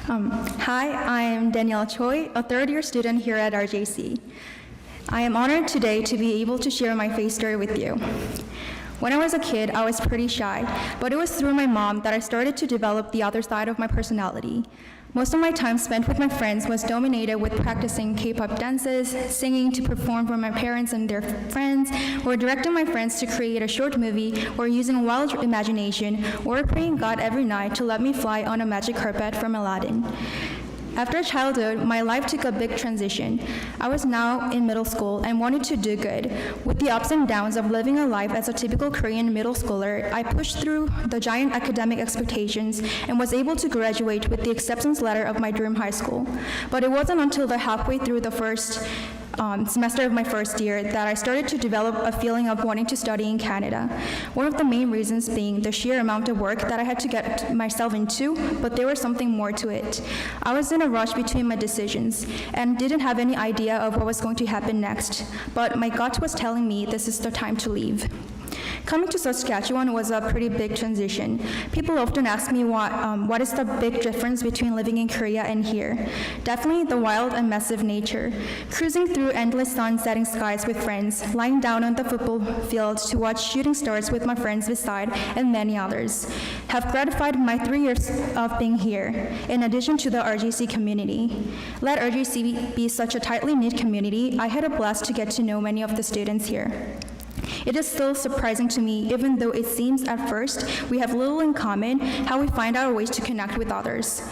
Hi, I am Danielle Choi, a third-year student here at RJC. I am honored today to be able to share my faith story with you. When I was a kid, I was pretty shy, but it was through my mom that I started to develop the other side of my personality. Most of my time spent with my friends was dominated with practicing K-pop dances, singing to perform for my parents and their friends, or directing my friends to create a short movie, or using a wild imagination, or praying God every night to let me fly on a magic carpet from Aladdin. After childhood, my life took a big transition. I was now in middle school and wanted to do good. With the ups and downs of living a life as a typical Korean middle schooler, I pushed through the giant academic expectations and was able to graduate with the acceptance letter of my dream high school. But it wasn't until the halfway through the first semester of my first year that I started to develop a feeling of wanting to study in Canada. One of the main reasons being the sheer amount of work that I had to get myself into, but there was something more to it. I was in a rush between my decisions and didn't have any idea of what was going to happen next, but my gut was telling me this is the time to leave. Coming to Saskatchewan was a pretty big transition. People often ask me what is the big difference between living in Korea and here. Definitely the wild and massive nature. Cruising through endless sun-setting skies with friends, lying down on the football field to watch shooting stars with my friends beside, and many others, have gratified my 3 years of being here, in addition to the RJC community. Let RJC be such a tightly knit community, I had a blast to get to know many of the students here. It is still surprising to me, even though it seems at first we have little in common, how we find our ways to connect with others.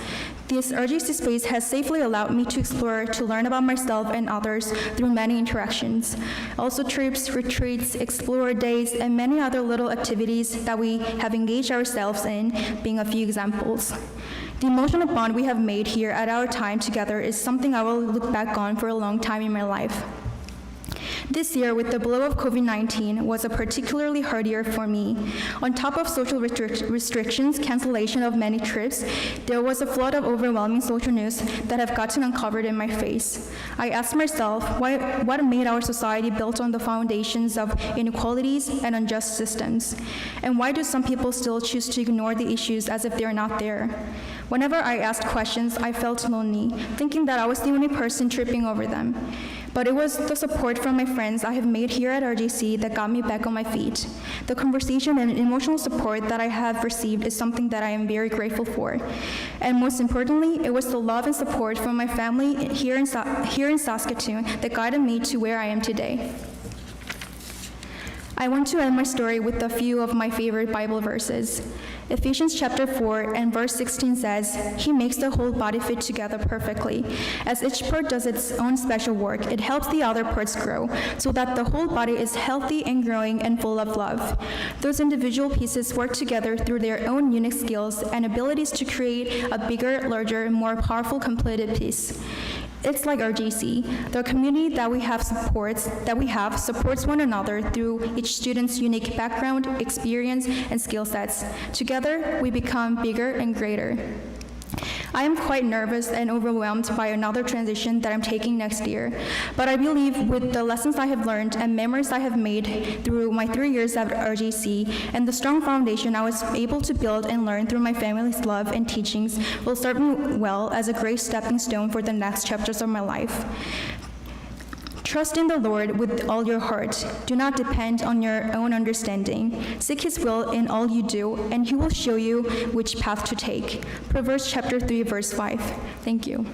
This RJC space has safely allowed me to explore, to learn about myself and others through many interactions. Also trips, retreats, explore days, and many other little activities that we have engaged ourselves in, being a few examples. The emotional bond we have made here at our time together is something I will look back on for a long time in my life. This year, with the blow of COVID-19, was a particularly hard year for me. On top of social restrictions, cancellation of many trips, there was a flood of overwhelming social news that have gotten uncovered in my face. I asked myself, what made our society built on the foundations of inequalities and unjust systems? And why do some people still choose to ignore the issues as if they're not there? Whenever I asked questions, I felt lonely, thinking that I was the only person tripping over them. But it was the support from my friends I have made here at RJC that got me back on my feet. The conversation and emotional support that I have received is something that I am very grateful for. And most importantly, it was the love and support from my family here in Saskatoon that guided me to where I am today. I want to end my story with a few of my favorite Bible verses. Ephesians chapter 4 and verse 16 says, "He makes the whole body fit together perfectly. As each part does its own special work, it helps the other parts grow, so that the whole body is healthy and growing and full of love." Those individual pieces work together through their own unique skills and abilities to create a bigger, larger, more powerful, completed piece. It's like RJC. The community that we have supports one another through each student's unique background, experience, and skill sets. Together, we become bigger and greater. I am quite nervous and overwhelmed by another transition that I'm taking next year, but I believe with the lessons I have learned and memories I have made through my 3 years at RJC and the strong foundation I was able to build and learn through my family's love and teachings will serve me well as a great stepping stone for the next chapters of my life. Trust in the Lord with all your heart. Do not depend on your own understanding. Seek His will in all you do, and He will show you which path to take. Proverbs chapter 3, verse 5. Thank you.